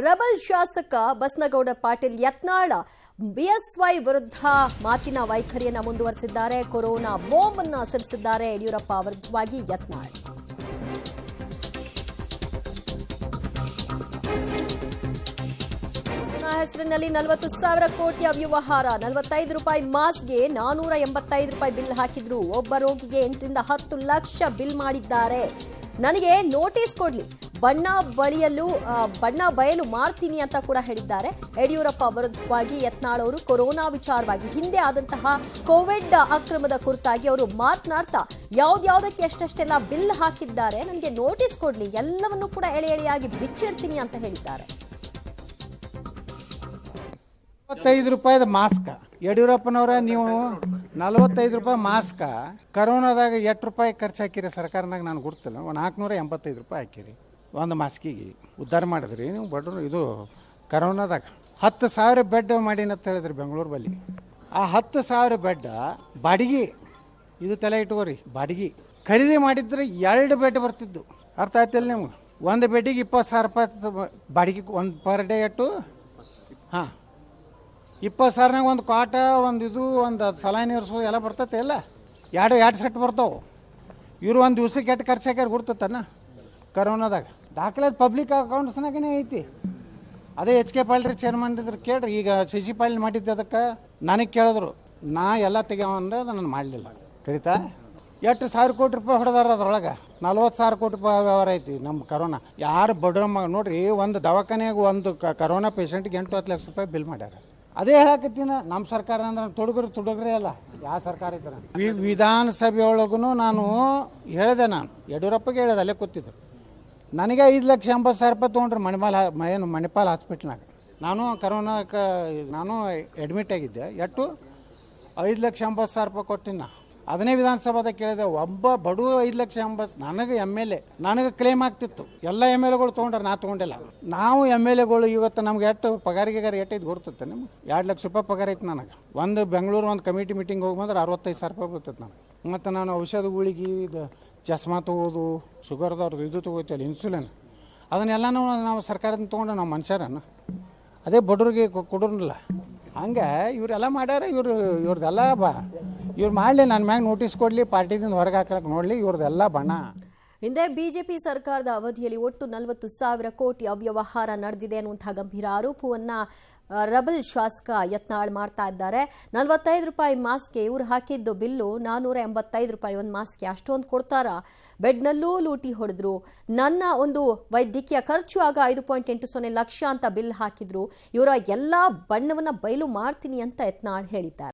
Rebel ಶಾಸಕ Basanagouda Patil Yatnal BSY ವಿರುದ್ಧ ಮಾತಿನ ವೈಖರಿಯನ್ನು ಮುಂದುವರೆಸಿದ್ದಾರೆ. ಕೊರೋನಾ ಬಾಂಬ್ ಅನ್ನು ಸಿಡಿಸಿದ್ದಾರೆ ಯಡಿಯೂರಪ್ಪ ವಿರುದ್ಧವಾಗಿ ಯತ್ನಾಳ್. ಹೆಸರಿನಲ್ಲಿ 40,000 ಕೋಟಿಯ ವ್ಯವಹಾರ, 45 ರೂಪಾಯಿ ಮಾಸ್ಕ್ಗೆ 485 ರೂಪಾಯಿ ಬಿಲ್ ಹಾಕಿದ್ರು. ಒಬ್ಬ ರೋಗಿಗೆ 8 ರಿಂದ 10 ಲಕ್ಷ ಬಿಲ್ ಮಾಡಿದ್ದಾರೆ. ನನಗೆ ನೋಟಿಸ್ ಕೊಡ್ಲಿ, ಬಣ್ಣ ಬಯಲು ಮಾಡ್ತೀನಿ ಅಂತ ಕೂಡ ಹೇಳಿದ್ದಾರೆ. ಯಡಿಯೂರಪ್ಪ ವಿರುದ್ಧವಾಗಿ ಯತ್ನಾಳ್ ಅವರು ಕೊರೋನಾ ವಿಚಾರವಾಗಿ ಹಿಂದೆ ಆದಂತಹ ಕೋವಿಡ್ ಅಕ್ರಮದ ಕುರಿತಾಗಿ ಅವರು ಮಾತನಾಡ್ತಾ ಯಾವ್ದ್ಯಾವ್ದಕ್ಕೆ ಎಷ್ಟೆಷ್ಟೆಲ್ಲ ಬಿಲ್ ಹಾಕಿದ್ದಾರೆ, ನನಗೆ ನೋಟಿಸ್ ಕೊಡ್ಲಿ, ಎಲ್ಲವನ್ನೂ ಕೂಡ ಎಳೆ ಎಳೆಯಾಗಿ ಬಿಚ್ಚಿಡ್ತೀನಿ ಅಂತ ಹೇಳಿದ್ದಾರೆ. 45 ರೂಪಾಯಿದ ಮಾಸ್ಕ್ ಯಡಿಯೂರಪ್ಪನವರ, ನೀವು 45 ರೂಪಾಯಿ ಮಾಸ್ಕ್ ಕರೋನಾದಾಗ ಎಷ್ಟು ರೂಪಾಯಿ ಖರ್ಚು ಹಾಕಿರಿ ಸರ್ಕಾರನಾಗ ನಾನು ಗುರ್ತಿಲ್ಲ. 485 ರೂಪಾಯಿ ಹಾಕಿರಿ ಒಂದು ಮಾಸ್ಕಿಗೆ. ಉದ್ಧಾರ ಮಾಡಿದ್ರಿ ನೀವು ಬಡ್ರು. ಇದು ಕರೋನಾದಾಗ 10,000 ಬೆಡ್ ಮಾಡೀನಿ ಅಂತ ಹೇಳಿದ್ರಿ ಬೆಂಗಳೂರು ಬಲ್ಲಿ. ಆ 10,000 ಬೆಡ್ ಬಾಡಿಗೆ, ಇದು ತಲೆ ಇಟ್ಕೋರಿ, ಬಾಡಿಗೆ ಖರೀದಿ ಮಾಡಿದ್ರೆ 2 ಬೆಡ್ ಬರ್ತಿದ್ದು. ಅರ್ಥ ಆಯ್ತಿಲ್ಲ ನಿಮ್ಗೆ? ಒಂದು ಬೆಡ್ಡಿಗೆ 20,000 ರೂಪಾಯಿ ಬಾಡಿಗೆ, ಒಂದು ಪರ್ ಡೇ ಎಟ್ಟು. ಹಾಂ, 20,000ನಾಗ ಒಂದು ಕಾಟ, ಒಂದು ಇದು, ಒಂದು ಸಲಾನಿ ಇರಿಸೋದು ಎಲ್ಲ ಬರ್ತೈತೆ. ಎಲ್ಲ ಎರಡು ಸೆಟ್ ಬರ್ತಾವೆ. ಇವರು ಒಂದು ದಿವ್ಸಕ್ಕೆ ಎಷ್ಟು ಖರ್ಚು ಹಾಕ್ಯಾರ ಗುರ್ತತನ ಕರೋನಾದಾಗ. ದಾಖಲೆ ಪಬ್ಲಿಕ್ ಅಕೌಂಟ್ಸ್ನಾಗೇ ಐತಿ. ಅದೇ HK ಪಾಲ್ರಿ ಚೇರ್ಮನ್ ಇದ್ರೆ ಕೇಳ್ರಿ. ಈಗ CC ಪಾಲ್ ಮಾಡಿದ್ದೆ, ಅದಕ್ಕೆ ನನಗೆ ಕೇಳಿದ್ರು, ನಾ ಎಲ್ಲ ತೆಗ್ಯಾವಂದ, ಅದು ನಾನು ಮಾಡಲಿಲ್ಲ. ಕಡಿತಾ ಎಷ್ಟು 1,000 ಕೋಟಿ ರೂಪಾಯಿ ಹೊಡೆದಾರ. ಅದ್ರೊಳಗೆ 40,000 ಕೋಟಿ ರೂಪಾಯಿ ವ್ಯವಹಾರ ಐತಿ ನಮ್ಮ ಕರೋನಾ. ಯಾರು ಬಡ್ರ ನೋಡ್ರಿ, ಒಂದು ದವಾಖಾನೆಯಾಗ ಒಂದು ಕರೋನಾ ಪೇಷಂಟ್ಗೆ 8-10 ಲಕ್ಷ ರೂಪಾಯಿ ಬಿಲ್ ಮಾಡ್ಯಾರ. ಅದೇ ಹೇಳಕತ್ತೀನಿ, ನಮ್ಮ ಸರ್ಕಾರ ಅಂದ್ರೆ ತುಡುಗ್ರೆ ಅಲ್ಲ, ಯಾವ ಸರ್ಕಾರ ಇದ್ರೆ. ವಿಧಾನಸಭೆ ಒಳಗೂ ನಾನು ಹೇಳಿದೆ, ನಾನು ಯಡಿಯೂರಪ್ಪಗೆ ಹೇಳಿದೆ, ಅಲ್ಲೇ ಕೂತಿದ್ದೆ. ನನಗೆ 5,80,000 ರೂಪಾಯಿ ತೊಗೊಂಡ್ರೆ ಮಣಿಪಾಲ್ ಹಾಸ್ಪಿಟ್ಲ್ನಾಗ. ನಾನು ಕರೋನಾಕ್ಕೆ ನಾನು ಅಡ್ಮಿಟ್ ಆಗಿದ್ದೆ. ಎಷ್ಟು 5,80,000 ರೂಪಾಯಿ ಕೊಟ್ಟಿನ. ಅದನ್ನೇ ವಿಧಾನಸಭಾದಾಗ ಕೇಳಿದೆ. ಒಬ್ಬ ಬಡವ 5,80,000 ನನಗೆ MLA ನನಗೆ ಕ್ಲೇಮ್ ಆಗ್ತಿತ್ತು. ಎಲ್ಲ MLAಗಳು ತೊಗೊಂಡ್ರೆ ನಾ ತೊಗೊಂಡಿಲ್ಲ. ನಾವು MLAಗಳು ಇವತ್ತು ನಮ್ಗೆ ಎಷ್ಟು ಪಗಾರಿಗೆ ಎಟ್ಟೈದು ಕೊಡ್ತೈತೆ ನಿಮ್ಗೆ? 2 ಲಕ್ಷ ರೂಪಾಯಿ ಪಗಾರ ಐತೆ ನನಗೆ. ಒಂದು ಬೆಂಗಳೂರು ಒಂದು ಕಮಿಟಿ ಮೀಟಿಂಗ್ ಹೋಗಿ ಬಂದ್ರೆ 65,000 ರೂಪಾಯಿ ಬರ್ತೈತೆ ನನಗೆ. ಮತ್ತು ನಾನು ಔಷಧಗಳಿಗೆ, ಇದು ಚಸ್ಮಾ ತೊಗೋದು, ಶುಗರ್ದವ್ರದ್ದು ಇದು ತೊಗೋತೀವಲ್ಲ, ಇನ್ಸುಲಿನ್, ಅದನ್ನೆಲ್ಲನೂ ನಾವು ಸರ್ಕಾರದಿಂದ ತೊಗೊಂಡು ನಾವು ಮನುಷ್ಯರನ್ನು ಅದೇ ಬಡವ್ರಿಗೆ ಕೊಡೋಲ್ಲ. ಹಂಗೆ ಇವರೆಲ್ಲ ಮಾಡ್ಯಾರ. ಇವ್ರದ್ದೆಲ್ಲ ಇವ್ರು ಮಾಡಲಿ, ನನ್ನ ಮ್ಯಾಗ ನೋಟಿಸ್ ಕೊಡಲಿ, ಪಾರ್ಟಿದಿಂದ ಹೊರಗೆ ಹಾಕಕ್ಕೆ ನೋಡಲಿ, ಇವ್ರದ್ದೆಲ್ಲ ಬಣ. ಹಿಂದೆ ಬಿಜೆಪಿ ಸರ್ಕಾರದ ಅವಧಿಯಲ್ಲಿ ಒಟ್ಟು 40,000 ಕೋಟಿ ಅವ್ಯವಹಾರ ನಡೆದಿದೆ ಅನ್ನುವಂತಹ ಗಂಭೀರ ಆರೋಪವನ್ನ ರೆಬಲ್ ಶಾಸಕ ಯತ್ನಾಳ್ ಮಾಡ್ತಾ ಇದ್ದಾರೆ. 45 ರೂಪಾಯಿ ಮಾಸ್ಕ್ಗೆ ಇವ್ರು ಹಾಕಿದ್ದು ಬಿಲ್ಲು 485 ರೂಪಾಯಿ ಒಂದು ಮಾಸ್ಕ್ಗೆ. ಅಷ್ಟೊಂದು ಕೊಡ್ತಾರಾ? ಬೆಡ್ನಲ್ಲೂ ಲೂಟಿ ಹೊಡೆದ್ರು. ನನ್ನ ಒಂದು ವೈದ್ಯಕೀಯ ಖರ್ಚು ಆಗ 5.80 ಲಕ್ಷ ಅಂತ ಬಿಲ್ ಹಾಕಿದ್ರು. ಇವರ ಎಲ್ಲಾ ಬಣ್ಣವನ್ನ ಬಯಲು ಮಾಡ್ತೀನಿ ಅಂತ ಯತ್ನಾಳ್ ಹೇಳಿದ್ದಾರೆ.